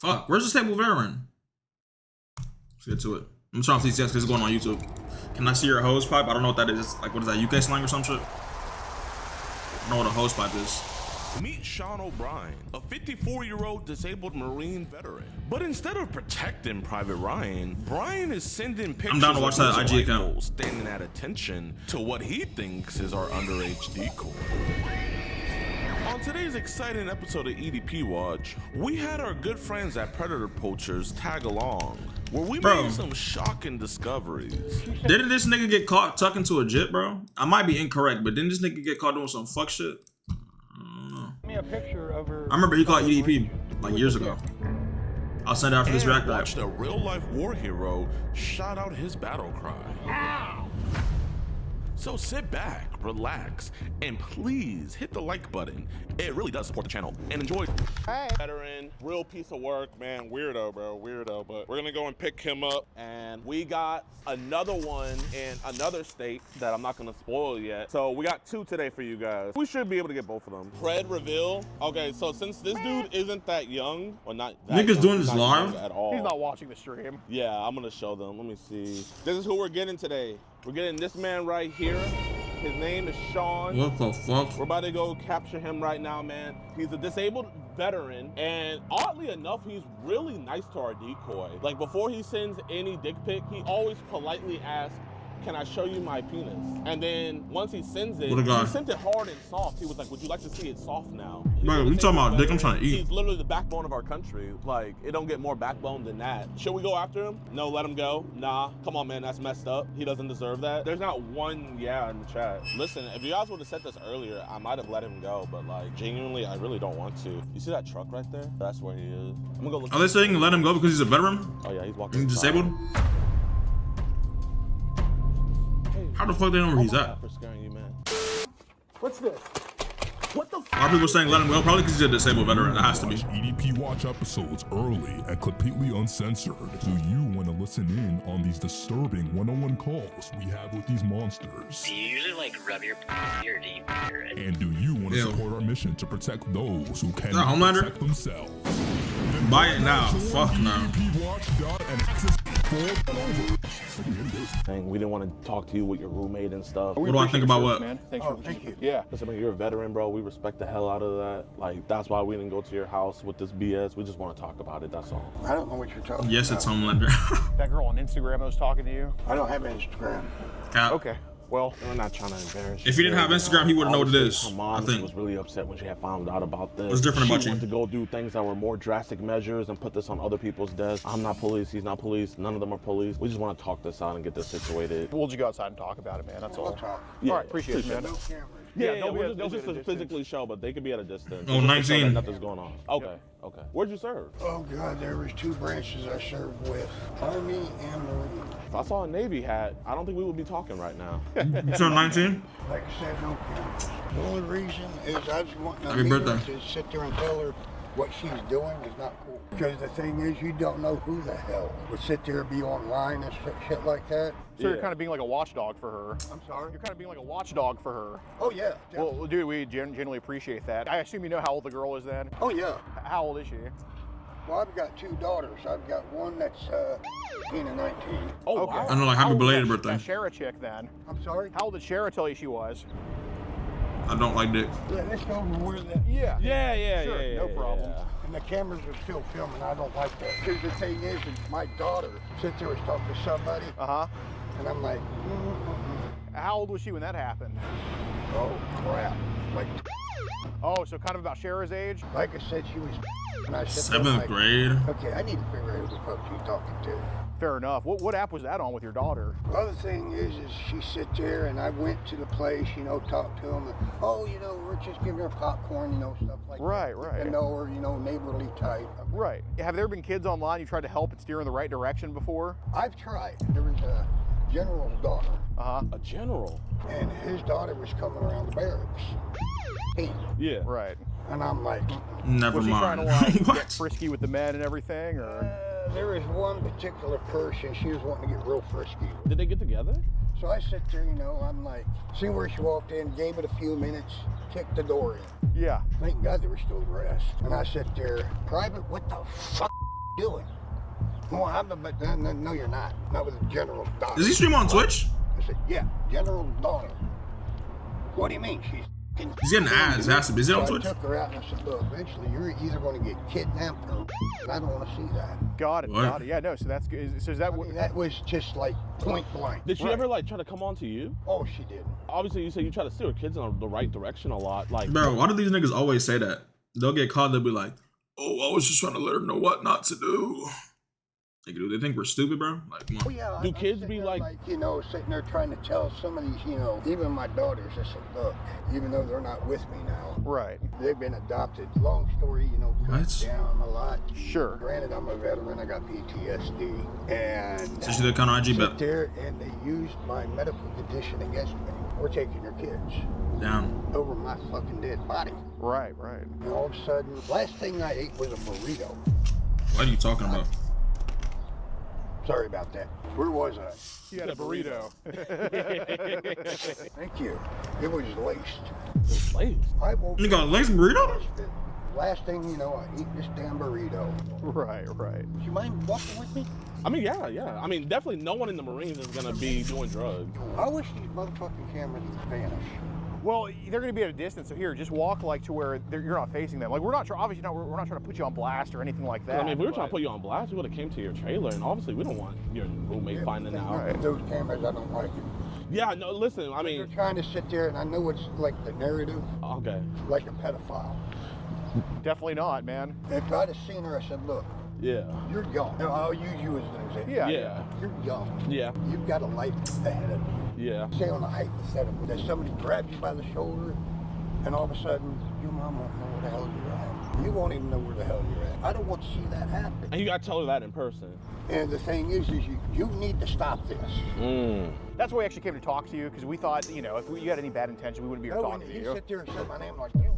Fuck, where's the stable veteran? Let's get to it. I'm trying to see because it's going on YouTube. Can I see your hose pipe? I don't know what that is. Like, what is that, UK slang or some shit? I don't know what a hose pipe is. Meet Sean O'Brien, a 54-year-old disabled Marine veteran. But instead of protecting Private Ryan, Brian is sending pictures I'm down to watch that IG account. Standing at attention to what he thinks is our underage decoy. On today's exciting episode of EDP Watch, we had our good friends at Predator Poachers tag along, where we made some shocking discoveries. Didn't this nigga get caught tucking to a jit, bro? I might be incorrect, but didn't this nigga get caught doing some fuck shit? Me a picture of her. I remember he caught EDP like years ago. I'll send it after this react. Watched a real-life war hero shout out his battle cry. Ow! So sit back, relax, and please hit the like button. It really does support the channel. And enjoy. Hey. Veteran, real piece of work, man. Weirdo, bro, weirdo. But we're gonna go and pick him up. And we got another one in another state that I'm not gonna spoil yet. So we got two today for you guys. We should be able to get both of them. Pred reveal. Okay, so since this dude isn't that young, or not that Niggas young, doing this not live? young at all. He's not watching the stream. Yeah, I'm gonna show them. Let me see. This is who we're getting today. We're getting this man right here. His name is Sean. What the fuck? We're about to go capture him right now, man. He's a disabled veteran, and oddly enough, he's really nice to our decoy. Like, before he sends any dick pic, he always politely asks, "Can I show you my penis?" And then once he sends it, he sent it hard and soft. He was like, "Would you like to see it soft now?" Bro, you talking about dick? I'm trying to eat. He's literally the backbone of our country. Like, it don't get more backbone than that. Should we go after him? No, let him go. Nah, come on, man, that's messed up. He doesn't deserve that. There's not one yeah in the chat. Listen, if you guys would have said this earlier, I might have let him go, but like, genuinely, I really don't want to. You see that truck right there? That's where he is. I'm gonna go look. Are they saying let him go because he's a veteran? Oh yeah, he's walking. He's disabled? How the fuck they know where he's at? For scaring you, man. What's this? What the A lot of people saying let him go, probably because he's a disabled veteran. It has to be. EDP Watch episodes early and completely uncensored. Do you want to listen in on these disturbing one-on-one calls we have with these monsters? Do you usually like rub your or do you hear it? And do you want to support our mission to protect those who cannot Homelander? protect themselves? Buy it now. Fuck no. We didn't want to talk to you with your roommate and stuff. What do I think about what? Man. Thanks for thank you. Yeah. Listen, man, you're a veteran, bro. We respect the hell out of that. Like, that's why we didn't go to your house with this BS. We just want to talk about it, that's all. I don't know what you're talking about. Yes, it's Homelander. That girl on Instagram that was talking to you? I don't have Instagram. Cap. Okay. Well, we're not trying to embarrass you. If he didn't have Instagram, he wouldn't know what it is. Her mom I think. was really upset when she had found out about this. What's different about She you? wanted to go do things that were more drastic measures and put this on other people's desks. I'm not police, he's not police, none of them are police. We just want to talk this out and get this situated. we'll just go outside and talk about it, man. That's all. We'll talk. Yeah, All right, appreciate it, man. No cameras. Yeah, don't be it's just at a to physically show, but they could be at a distance. Oh, Just to show 19. that nothing's going on. Okay, okay. Where'd you serve? Oh God, there was two branches I served with, Army and Marine. If I saw a Navy hat, I don't think we would be talking right now. You turned 19? Like I said, no cameras. The only reason is I just want Happy to birthday. sit there and tell her what she's doing is not cool. Because the thing is, you don't know who the hell would sit there and be online and shit like that. So you're kind of being like a watchdog for her. I'm sorry? You're kind of being like a watchdog for her. Oh yeah. Well, dude, we genuinely appreciate that. I assume you know how old the girl is then? Oh yeah. How old is she? Well, I've got two daughters. I've got one that's 18 and 19. Oh, Okay. wow. I know, like, How happy old belated is birthday. that Shara chick then? I'm sorry? How old did Shara tell you she was? I don't like dick. Yeah, let's go over where the... Yeah, Sure, no problem. And the cameras are still filming. I don't like that. Because the thing is my daughter sits there and talking to somebody, Uh-huh. and I'm like, How old was she when that happened? oh crap. Oh, so kind of about Shara's age? Like I said, she was. And I said, 7th grade. Okay, I need to figure out who the fuck she's talking to. Fair enough. What app was that on with your daughter? The other thing is she sit there, and I went to the place, talked to them. And, oh, we're just giving her popcorn, stuff like Right, that. right. And know her, neighborly type. Right. Have there been kids online you tried to help and steer in the right direction before? I've tried. There was a general's daughter, Uh-huh. A general? and his daughter was coming around the barracks. Yeah. Right. And I'm like, Never Was she trying mind. to like get What? frisky with the men and everything, or? there was one particular person, she was wanting to get real frisky. Did they get together? So I sit there, I'm like, see where she walked in, gave it a few minutes, kicked the door in. Yeah. Thank God they were still dressed. And I sit there, Private, what the fuck doing? Well, no, you're not. Not with a general daughter. Does he stream on Twitch? I said, yeah, general daughter. What do you mean? He's getting ads. Has to be. Is it on So Twitch? I took her out and I said, look, eventually you're either going to get kidnapped or and I don't want to see that. Got it. What? Got it. Yeah, no. So that's good. So is that I what? mean, that was just like point blank. Did she Right. ever like try to come on to you? Oh, she didn't. Obviously, you said you try to steer your kids in the right direction a lot. Like, Bro, why do these niggas always say that? They'll get caught, they'll be like, oh, I was just trying to let her know what not to do. Like, do they think we're stupid, bro? Like, come Oh, on. yeah, Do I'm kids sitting be there like- you know, sitting there trying to tell some of these, you know, even my daughters, I said, look, even though they're not with me now, Right. they've been adopted. Long story, you know, comes What? down a lot. Sure. Granted, I'm a veteran, I got PTSD, and So she did kind of IG sit bet. there and they used my medical condition against me. We're taking your kids Down. over my fucking dead body. Right. Right. And all of a sudden, last thing I ate was a burrito. What are you talking about? Sorry about that. Where was I? You had a burrito. Thank you. It was laced. laced. I woke You got a laced burrito? Last thing you know, I eat this damn burrito. Right. Right. Do you mind walking with me? I mean, yeah. I mean, definitely no one in the Marines is gonna be doing drugs. I wish these motherfucking cameras would vanish. Well, they're going to be at a distance, so here, just walk like to where you're not facing them. Like we're not obviously not we're not trying to put you on blast or anything like that. I mean, if we were trying but- to put you on blast, we would have came to your trailer, and obviously we don't want your roommate finding out. Right. Those cameras, I don't like it. Yeah, no, listen, I They're mean, trying to sit there, and I know it's like the narrative, okay. like a pedophile. Definitely not, man. If I'd have seen her, I said, look, Yeah. you're young. Now, I'll use you as an example. Yeah. Yeah. You're young. Yeah. You've got a life ahead of you. Yeah. Say on a hypothetical that somebody grabs you by the shoulder and all of a sudden your mom won't know where the hell you're at. You won't even know where the hell you're at. I don't want to see that happen. And you gotta tell her that in person. And the thing is you need to stop this. That's why we actually came to talk to you because we thought, you know, if you had any bad intention, we wouldn't be here No, talking when to you you. sit there and say my name like, you.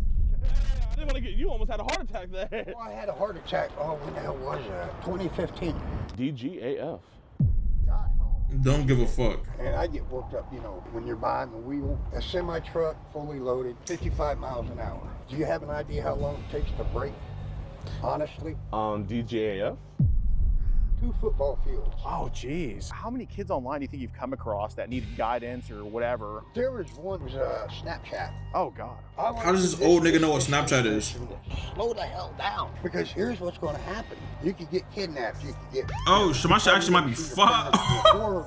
I didn't want to get you. Almost had a heart attack there. Oh, I had a heart attack. Oh, when the hell was that? 2015. DGAF. Got home. Don't give a fuck. And I get worked up, you know, when you're behind the wheel. A semi-truck, fully loaded, 55 miles an hour. Do you have an idea how long it takes to brake? Honestly, DGAF. 2 football fields. Oh, geez. How many kids online do you think you've come across that needed guidance or whatever? There was one, was Snapchat. Oh, God. How does this old nigga know what Snapchat is? Slow the hell down. Because here's what's going to happen. You could get kidnapped. You could get... Oh, shit, my shit actually might be fucked. or,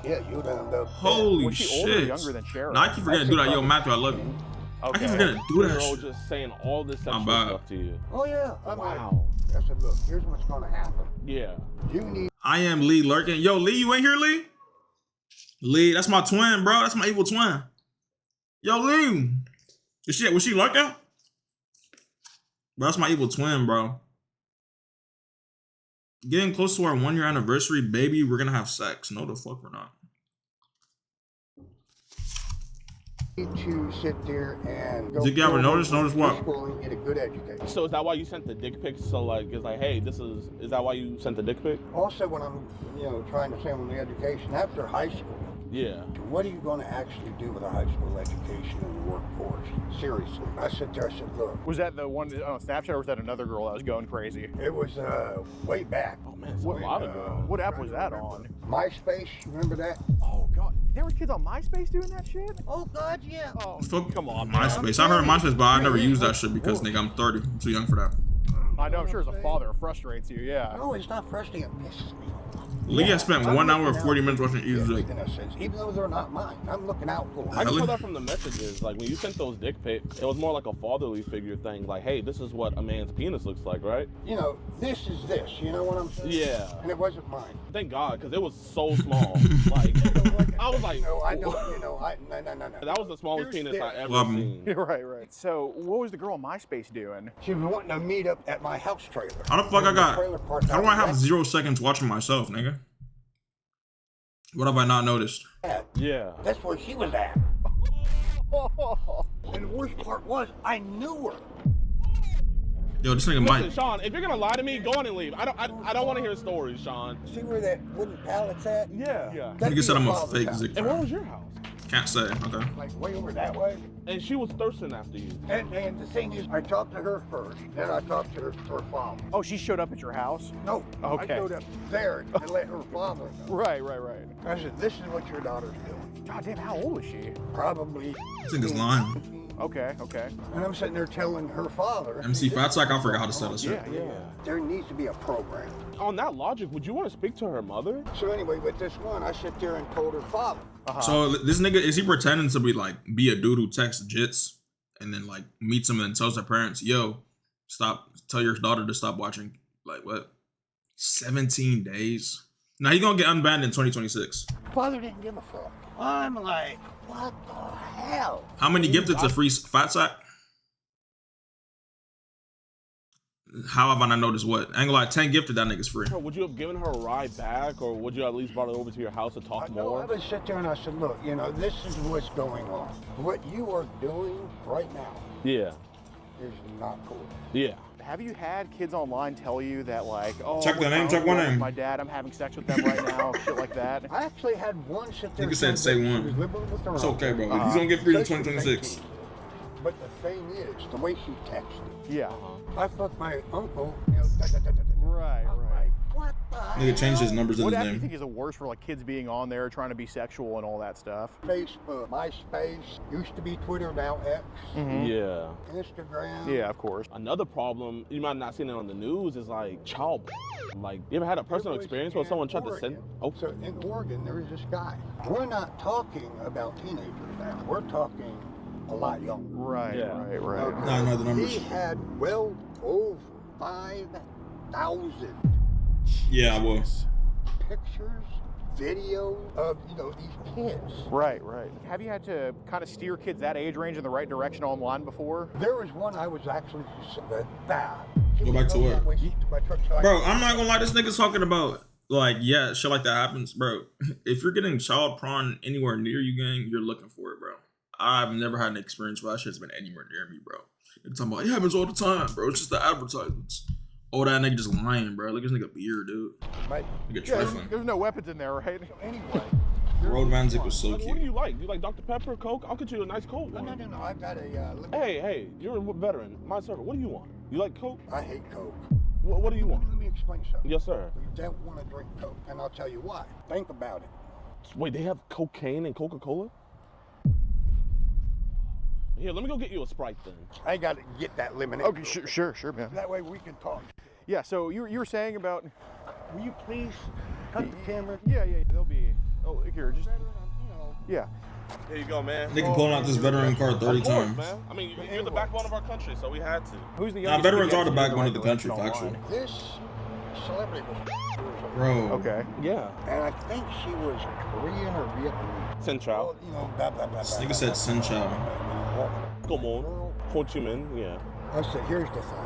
yeah, you'd end up... Holy Was she older or shit. younger than Sharon? Nah, I keep forgetting to do that. Yo, Matthew, I love you. I keep forgetting to do that Girl shit. just saying all this sexual bad. stuff to you. Oh, yeah. I'm Wow. Like, I said, look, here's what's going to happen. Yeah. You need... I am Lee lurking. Yo, Lee, you ain't here, Lee? Lee, that's my twin, bro. That's my evil twin. Yo, Lee. Was she lurking? Bro, that's my evil twin, bro. Getting close to our 1-year anniversary, baby. We're gonna have sex. No, the fuck we're not. to sit there and go Did you ever notice what? school and get a good education. So is that why you sent the dick pics? So like, it's like, hey, is that why you sent the dick pic? Also, when I'm, trying to say on the education, after high school, Yeah. what are you going to actually do with a high school education in the workforce? Seriously. I sit there, I said, look, Was that the one on Snapchat or was that another girl that was going crazy? it was way back. Oh man, it's a lot ago. What app was that on? MySpace, remember that? Oh, God. There were kids on MySpace doing that shit? Oh, God, yeah. Oh, Fuck come on, man. MySpace. I heard MySpace, but I never used that shit because, nigga, I'm 30. I'm too young for that. I know, I'm sure as a father it frustrates you, yeah. No, it's not frustrating. It pisses me off. Lee has spent I'm 1 hour looking and 40 out minutes watching for Easy. everything that says, even though they're not mine, I'm looking out for them. I can Really? tell that from the messages. Like when you sent those dick pics, it was more like a fatherly figure thing. Like, hey, this is what a man's penis looks like, right? This is this. You know what I'm saying? Yeah. And it wasn't mine. Thank God, because it was so small. Like, I was like, No. that was the smallest Here's penis I this. ever Love seen. Right. So, what was the girl on MySpace doing? She was wanting to meet up at my house trailer. How the fuck How how do I have 0 seconds watching myself, nigga? What have I not noticed? Yeah. That's where she was at. And the worst part was, I knew her. Yo, this nigga Listen, might. Sean, if you're gonna lie to me, go on and leave. I don't want to hear stories, Sean. See where that wooden pallet's at? Yeah. That'd Nigga be said your I'm a father's fake house. Zig. And where was your house? Can't say. Okay. like way over that way. And she was thirsting after you. And the thing is, I talked to her first, then I talked to her father. Oh, she showed up at your house? No, Okay. I showed up there to let her father know. Right. I said, this is what your daughter's doing. God damn, how old is she? Probably. I think it's lying. Okay. And I'm sitting there telling her father. MC Fatsack, I forgot how to say that shit. Yeah. There needs to be a program. On that logic, would you want to speak to her mother? So anyway, with this one, I sit there and told her father. So this nigga, is he pretending to be a dude who texts jits and then like meets him and tells her parents, yo, tell your daughter to stop watching, like what? 17 days? Now he gonna get unbanned in 2026. Father didn't give a fuck. I'm like, what the hell? How many gifted to free Fatsack? How have I not noticed what? I ain't gonna lie, 10 gifted, that nigga's free. Would you have given her a ride back, or would you at least brought her over to your house to talk I more? would sit there and I said, look, this is what's going on. What you are doing right now Yeah. is not cool. Yeah. Have you had kids online tell you that, like, oh, Check the name, check one name. My dad, I'm having sex with them right now, shit like that? I actually had one sit there. Nigga said say she one. was living with her It's uncle. okay, bro. He's gonna get free in Said she was 2026. 18. But the thing is, the way she texted, Yeah. I fucked my uncle. Right. I'm like, what the Nigga changed his numbers in What his app do you name. think is the worst for like kids being on there trying to be sexual and all that stuff? Facebook, MySpace, used to be Twitter, now X, Yeah. Instagram. Yeah, of course. Another problem, you might have not seen it on the news, is like child. Like, you ever had a personal It was experience where in someone tried to send? Oregon. Oh, So in Oregon, there was this guy. We're not talking about teenagers now. We're talking a lot younger. Right. Okay. Nah, I know the numbers. He had well over 5,000 Yeah, I was. pictures, videos of these kids. Right. Have you had to kind of steer kids that age range in the right direction online before? There was one I was actually Go back to what? My truck, so Bro, I'm not gonna lie, this nigga's talking about like, yeah, shit like that happens, bro. If you're getting child prawn anywhere near you, gang, you're looking for it, bro. I've never had an experience where that shit's been anywhere near me, bro. You're talking about it happens all the time, bro. It's just the advertisements. Oh, that nigga just lying, bro. Look at this nigga beard, dude. Right. Nigga Yeah, trifling. there's no weapons in there, right? Anyway. Road Manzik was so what do cute. you like? You like Dr. Pepper, Coke? I'll get you a nice Coke. No. I've got a. Hey, you're a veteran. My circle. What do you want? You like Coke? I hate Coke. What do you want? Let me explain something. Yes, sir. You don't want to drink Coke, and I'll tell you why. Think about it. Wait, they have cocaine and Coca-Cola? Here, let me go get you a Sprite then. I got to get that lemonade. Okay, sure, man. That way we can talk. Yeah, so you were saying about. Will you please cut the camera? Yeah, they'll be. Oh, here, just. Yeah. Here you go, man. Nigga pulling out this veteran card 30 Of course, times. man. I mean, you're the backbone of our country, so we had to. Who's the Nah, youngest veterans you are the guys in backbone of the right country, direction factual. online? This celebrity was Bro. Okay. Yeah. and I think she was Korean or Vietnamese. Central. Blah, blah, blah, This blah, nigga said Sin Chow. Come on. Ho Chi Minh, yeah. I said, here's the thing.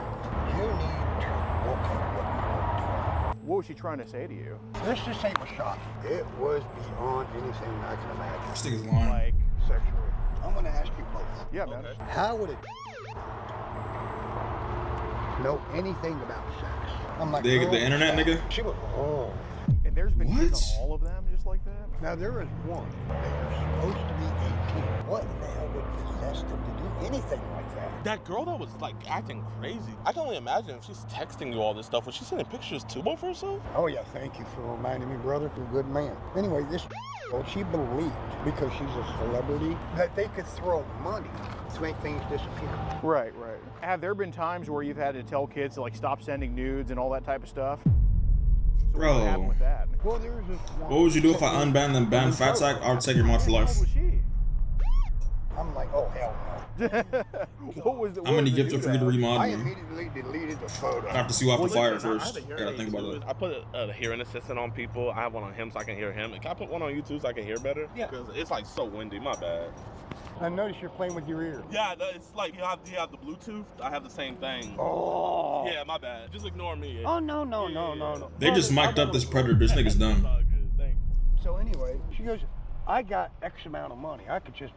You need to look at what you're doing. What was she trying to say to you? Let's just say it was shocking. It was beyond anything I can imagine. This nigga's lying. Like, Sexually. I'm going to ask you both. yeah, man. How would it know anything about sex? I'm like, The girl, internet, nigga? She was wrong. And there's been What? kids on all of them just like that? Now there is one that was supposed to be 18. What the hell would possess them to do anything like that? That girl that was like acting crazy. I can only imagine if she's texting you all this stuff. Was she sending pictures too of herself? Oh yeah, thank you for reminding me, brother. You're a good man. Anyway, this she believed because she's a celebrity that they could throw money to make things disappear. Right. Have there been times where you've had to tell kids to like stop sending nudes and all that type of stuff? So Bro. what happened with that? Well, there's this one. What would you do if I unbanned them, banned Fatsack? I would take your mod for How life. old was she? I'm like, oh hell no. What was the? How many gifted for you to I remod me? immediately deleted the photo. I have to see you off the fire Listen, I first. have a Gotta hearing think about aid, that. I put a hearing assistant on people. I have one on him so I can hear him. Can I put one on you too so I can hear better? Yeah. Because it's like so windy. My bad. I noticed you're playing with your ear. Yeah, it's like you have the Bluetooth. I have the same thing. Oh. Yeah, my bad. Just ignore me. Oh no. They just mic'd up this predator. This nigga's dumb. It's all good. Thanks. So anyway, she goes, I got X amount of money. I could just.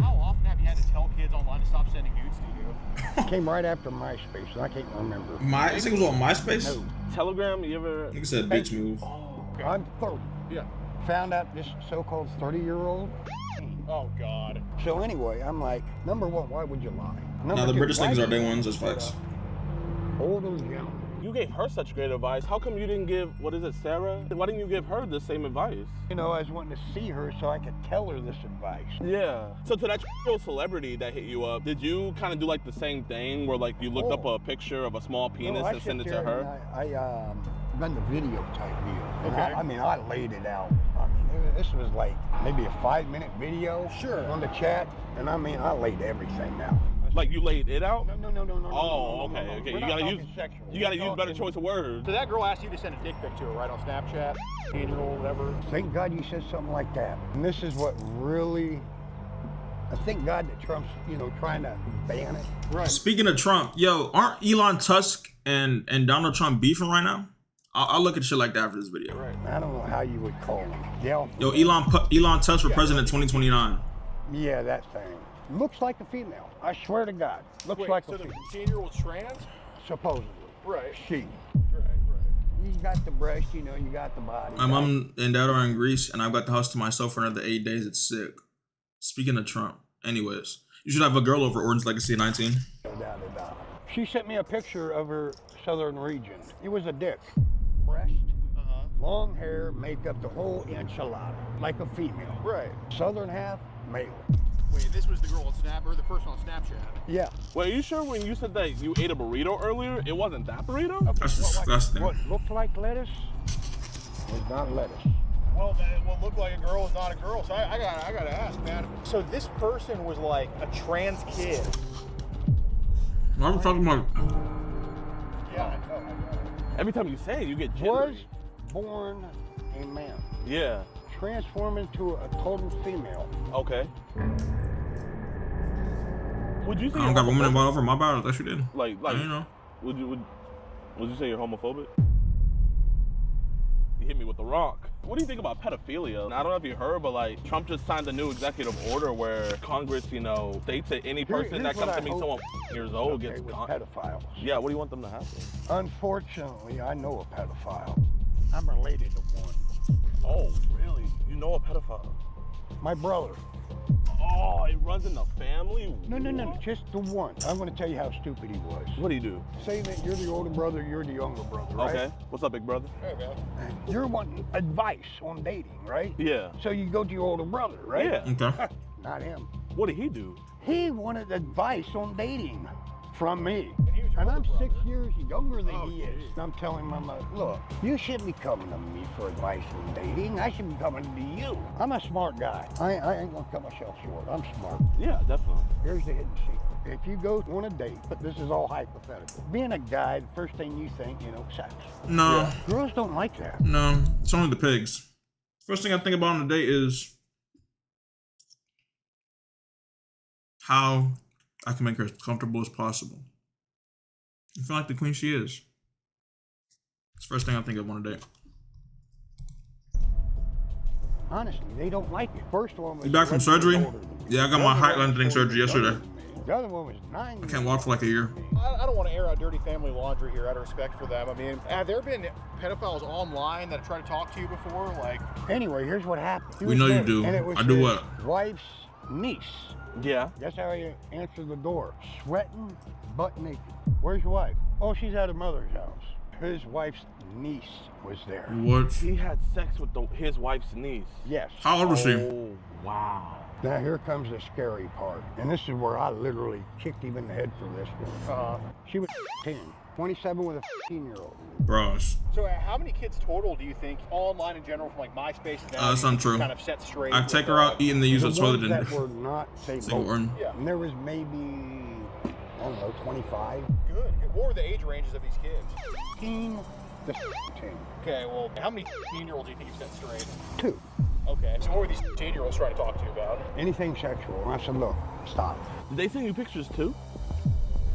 How often have you had to tell kids online to stop sending nudes to you? Came right after MySpace, and I can't remember. This nigga was on MySpace? No. Telegram, you ever? Nigga said bitch move. I'm 30. Yeah. found out this so-called 30-year-old. Oh God. So anyway, I'm like, number one, why would you lie? Now Number the two, British why things are would day you ones as put facts. a older gentleman? You gave her such great advice. How come you didn't give, what is it, Sarah? Why didn't you give her the same advice? You know, I was wanting to see her so I could tell her this advice. Yeah. So to that celebrity that hit you up, did you kind of do like the same thing where like you looked up a picture of a small penis No, I and sent it sit to there her? and I run the video type deal. And Okay. I mean, I laid it out. I mean, this was like maybe a 5-minute video on the chat. And I mean, I laid everything out. Like you laid it out? No. Oh, no, okay, no. okay. We're You not gotta talking use sexual. you gotta We're use better talking- choice of words. So that girl asked you to send a dick pic to her, right, on Snapchat, 18-year-old, whatever. Thank God you said something like that. And this is what really, I thank God that Trump's, you know, trying to ban it. Right. Speaking of Trump, yo, aren't Elon Tusk and Donald Trump beefing right now? I'll look at shit like that after this video. Right. I don't know how you would call him. Yeah. Yo, Elon Tusk for president 2029. Yeah, that thing. Looks like a female. I swear to God. Looks Wait, like so a the female. 18-year-old's trans? Supposedly. Right. She. Right. You got the breast, you know, you got the body. My mom and dad are in Greece, and I've got the house to myself for another 8 days. It's sick. Speaking of Trump, anyways, you should have a girl over Orange Legacy 19. No doubt about it. She sent me a picture of her southern region. It was a dick. Breast, long hair, makeup, the whole enchilada, like a female. Right. Southern half, male. Wait, this was the girl on Snap, or the person on Snapchat? Yeah. Wait, are you sure when you said that you ate a burrito earlier, it wasn't that burrito? That's disgusting. What looked like lettuce was not lettuce. Well, then what looked like a girl is not a girl. So I gotta ask, man. So this person was like a trans kid. Why are we talking about? Yeah, I know. Every time you say it, you get Was jittery. born a man, Yeah. transformed into a total female. Okay. Would you say I you're don't got women homophobic? involved over my body. That you did. Like, You know. would you say you're homophobic? You hit me with the rock. What do you think about pedophilia? I don't know if you heard, but like Trump just signed a new executive order where Congress, you know, states that any person here's that what comes I to meet hope- someone years old Okay, gets with con- pedophiles. Yeah, what do you want them to happen? Unfortunately, I know a pedophile. I'm related to one. Oh, really? You know a pedophile? My brother. Oh, it runs in the family? No, just the one. I'm going to tell you how stupid he was. What do you do? Say that you're the older brother, you're the younger brother, right? Okay. What's up, big brother? Okay. You're wanting advice on dating, right? Yeah. So you go to your older brother, right? Yeah. Okay. Not him. What did he do? He wanted advice on dating from me. he was your And I'm older brother. 6 years younger than Oh, he is. geez. And I'm telling him, look, you shouldn't be coming to me for advice on dating. I should be coming to you. I'm a smart guy. I ain't gonna cut myself short. I'm smart. Yeah, definitely. Here's the hidden secret. If you go on a date, but this is all hypothetical. Being a guy, the first thing you think, you know, sex. No, Girls don't like that. no, it's only the pigs. First thing I think about on a date is how I can make her as comfortable as possible. I feel like the queen she is. It's the first thing I think of on a date. Honestly, they don't like it. First one was You back from 11 years surgery? older than me. Yeah, I got The my other height one was lengthening 4 surgery years yesterday. younger than me. The other one was 9 I years can't walk for like a year. I don't want to air out dirty family laundry here out of respect for them. I mean, have there been pedophiles online that have tried to talk to you before? Like, Anyway, here's what happened. He We was know you there, do. and it was I do his what? Wife's niece. Yeah. Guess how he answered the door? Sweating, butt naked. Where's your wife? Oh, she's at her mother's house. His wife's niece was there. What? He had sex with his wife's niece. Yes. How old was she? Oh, wow. Now here comes the scary part. And this is where I literally kicked him in the head for this one. She was 10. 27 with a 15-year-old. Bros. so how many kids total do you think online in general from like MySpace and That's untrue. kind of set straight? I take her out eating the use The of toilet ones and that were not, say, single both. organ. Yeah. And there was maybe, I don't know, 25. Good. What were the age ranges of these kids? 15 to 10. Okay, well, how many 15-year-olds do you think you set straight? 2. Okay, so what were these 15-year-olds trying to talk to you about? Anything sexual. And I said, look, stop. Did they send you pictures too?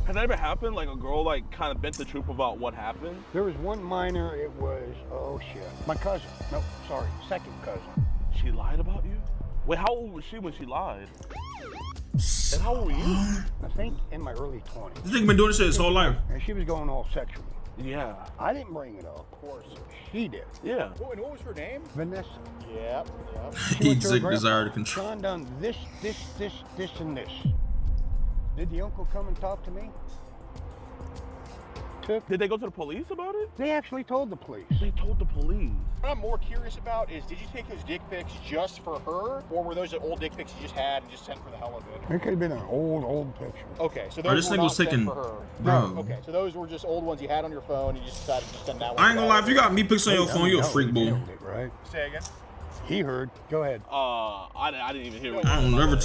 Has that ever happened? Like a girl like kind of bent the truth about what happened? There was one minor, it was, oh shit, my cousin. Nope, sorry, second cousin. She lied about you? Wait, how old was she when she lied? And how old were you? I think in my early 20s. This nigga been doing this shit his whole life. And she was going all sexual. Yeah. I didn't bring it up. Of course. She did. Yeah. Oh, and what was her name? Vanessa. Yep. She went Heat, to her sick, grandpa. desire to control. Sean done this, and this. Did the uncle come and talk to me? Did they go to the police about it? They actually told the police. They told the police. What I'm more curious about is, did you take those dick pics just for her, or were those the old dick pics you just had and just sent for the hell of it? It could have been an old picture. Okay, so Bro, those this were nigga not was sent taking- for her. Bro. Okay, so those were just old ones you had on your phone, and you just decided to send that one. I ain't gonna lie, if you got me pics on your phone, you a freak, boo. Right? Say again. He heard. Go ahead. I didn't even hear what I ain't never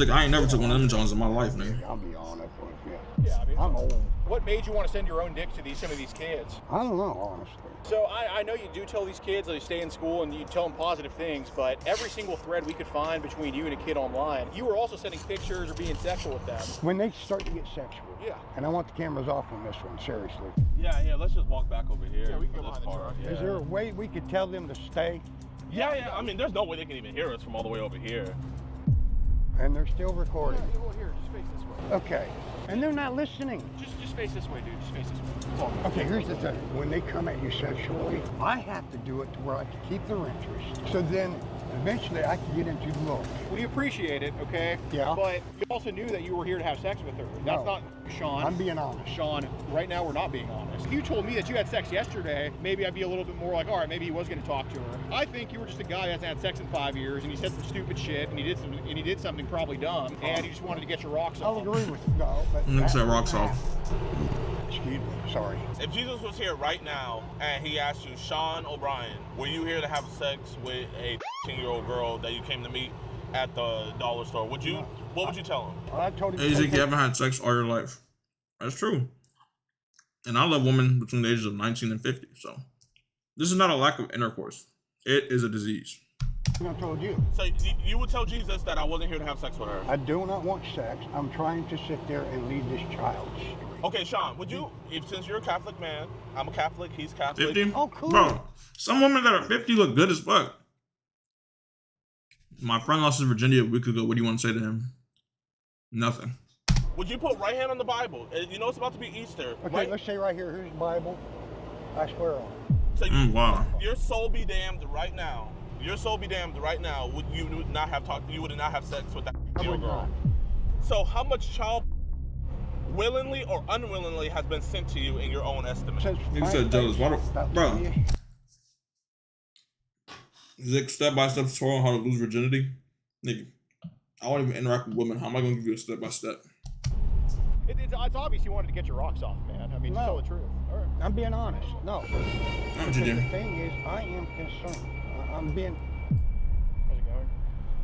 took one of them Jones in my life, man. I'll be honest with you. Yeah, I mean, I'm old. what made you want to send your own dick to some of these kids? I don't know, honestly. So I know you do tell these kids they stay in school and you tell them positive things, but every single thread we could find between you and a kid online, you were also sending pictures or being sexual with them. When they start to get sexual. Yeah. And I want the cameras off on this one, seriously. Yeah, let's just walk back over here. Yeah, we can for go this behind the part. truck. Is there a way we could tell them to stay? Yeah. I mean, there's no way they can even hear us from all the way over here. And they're still recording. Well, here, just face this way. Okay. And they're not listening. Just face this way, dude. Just face this way. That's all. Okay, here's the thing. When they come at you sexually, I have to do it to where I can keep their interest. So then eventually I can get into the look. We appreciate it, okay? Yeah. But you also knew that you were here to have sex with her. That's No. not Sean. I'm being honest. Sean, right now we're not being honest. If you told me that you had sex yesterday, maybe I'd be a little bit more like, all right, maybe he was going to talk to her. I think you were just a guy that hasn't had sex in 5 years, and he said some stupid shit, and he did something probably dumb, and you just wanted to get your rocks I'll off. agree with you. No, but Nigga said that- rocks off. Excuse me. Sorry. If Jesus was here right now and he asked you, Sean O'Brien, were you here to have sex with a 15-year-old girl that you came to meet at the dollar store? What would you tell him? I told him. Hey, you think you haven't had sex all your life? That's true. And I love women between the ages of 19 and 50. So this is not a lack of intercourse. It is a disease. I told you. So you would tell Jesus that I wasn't here to have sex with her. I do not want sex. I'm trying to sit there and lead this child straight. Okay, Sean, would you, since you're a Catholic man, I'm a Catholic, he's Catholic. 50? Oh, cool. Bro, some women that are 50 look good as fuck. My friend lost his virginity a week ago. What do you want to say to him? Nothing. Would you put right hand on the Bible? You know it's about to be Easter, Okay, right? let's say right here. Here's the Bible. I swear on it. So you, Wow. your soul be damned right now. Your soul be damned right now. You would not have sex with that I little would girl. not. So how much child willingly or unwillingly has been sent to you in your own estimate? Since Nigga my said jealous. Why face, about bro. 20 years. Zick, step-by-step tutorial on how to lose virginity. Nigga, I won't even interact with women. How am I going to give you a step-by-step? It's obvious you wanted to get your rocks off, man. I mean, to tell the truth. All right. I'm being honest. No. Not what Because you the do. thing is, I am concerned. I'm being. How's it going?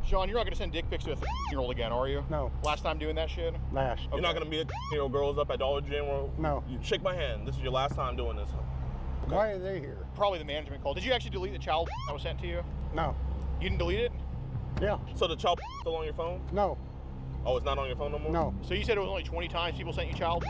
Sean, you're not going to send dick pics to a 13-year-old again, are you? No. Last time doing that shit? Last. You're not gonna meet 15-year-old girls up at Dollar General. No. You shake my hand. This is your last time doing this. Why are they here? Probably the management call. Did you actually delete the child that was sent to you? No. You didn't delete it? Yeah. So the child still on your phone? No. Oh, it's not on your phone no more? No. So you said it was only 20 times people sent you child?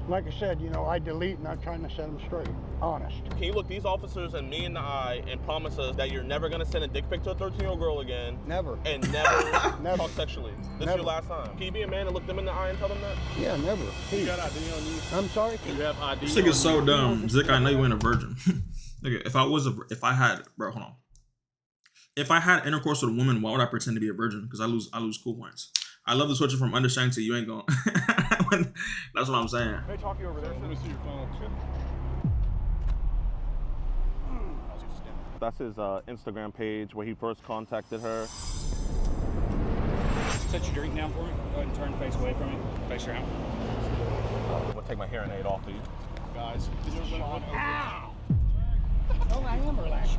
Like I said, I delete and I'm trying to set them straight. Honest. Can you look these officers and me in the eye and promise us that you're never gonna send a dick pic to a 13-year-old girl again Never. and never, Never. talk sexually? This Never. is your last time. Can you be a man and look them in the eye and tell them that? Yeah, never. You got ID on you? I'm sorry? You have ID This nigga is so on you? dumb. Zick, I know you ain't a virgin. Nigga, if I had, bro, hold on. If I had intercourse with a woman, why would I pretend to be a virgin? Because I lose cool points. I love the switching from understanding to you ain't going. That's what I'm saying. Can I talk you over there? Let me see your phone. That's his Instagram page where he first contacted her. Set your drink down for me. Go ahead and turn face away from me. Face around. I'm gonna take my hearing aid off of you. Guys, Sean Ow! Oh, I am relaxed.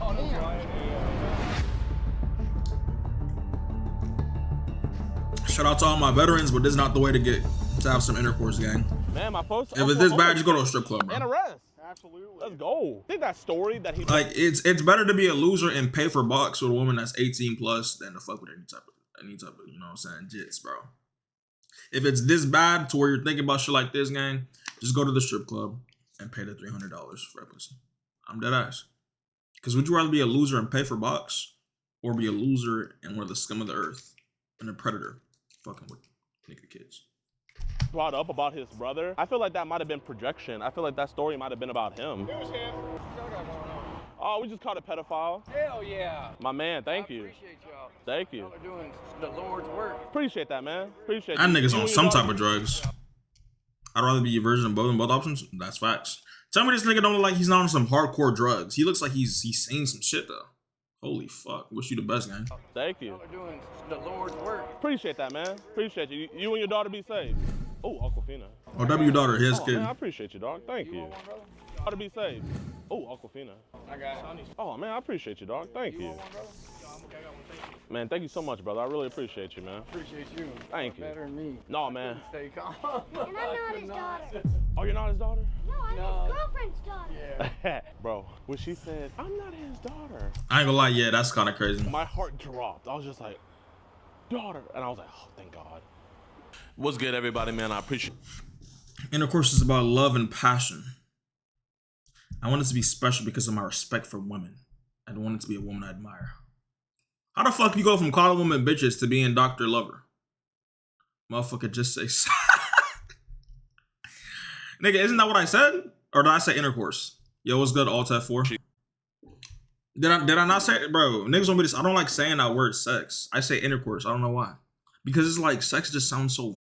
Shout out to all my veterans, but this is not the way to have some intercourse, gang. Man, my first. If it's this bad, just go to a strip club, And bro. arrest. Absolutely. Let's go. I think that story that he Like it's better to be a loser and pay for bucks with a woman that's 18 plus than to fuck with any type of you know what I'm saying, jits, bro. If it's this bad to where you're thinking about shit like this, gang, just go to the strip club and pay the $300 for a pussy. I'm dead ass. Because would you rather be a loser and pay for bucks, or be a loser and we're the scum of the earth and a predator fucking with nigga kids? brought up about his brother, I feel like that might have been projection. I feel like that story might have been about him. It was him. Still got going on. Oh, we just caught a pedophile. Hell yeah. My man, thank you. Appreciate y'all. Thank you. Y'all are doing the Lord's work. Appreciate that, man. Appreciate That you. nigga's You on and your some daughter- type of drugs. I'd rather be your version of both options. That's facts. Tell me this nigga don't look like he's not on some hardcore drugs. He looks like he's seen some shit though. Holy fuck. Wish you the best, gang. Thank you. Y'all are doing the Lord's work. Appreciate that, man. Appreciate you. You and your daughter be safe. Oh, Aquafina. Or W daughter, his Oh, kid. man, I appreciate you, dog. Thank you. Daughter be safe. Oh, Aquafina. I got it. Oh, man, I appreciate you, dog. Thank you. Man, thank you so much, brother. I really appreciate you, man. Appreciate you. Thank you. Better than me. No, man. Stay calm. And I'm not his daughter. Oh, you're not his daughter? No, I'm his girlfriend's daughter. Yeah. Bro, when she said, I'm not his daughter, I ain't gonna lie, yeah, that's kind of crazy. my heart dropped. I was just like, daughter. And I was like, oh, thank God. What's good, everybody, man? I appreciate Intercourse is about love and passion. I want it to be special because of my respect for women. I don't want it to be a woman I admire. How the fuck you go from calling women bitches to being Dr. Lover? Motherfucker, just say nigga, isn't that what I said? Or did I say intercourse? Yo, what's good, Alt F4? Did I not say it? Bro, niggas want me to, I don't like saying that word sex. I say intercourse. I don't know why. Because it's like sex just sounds so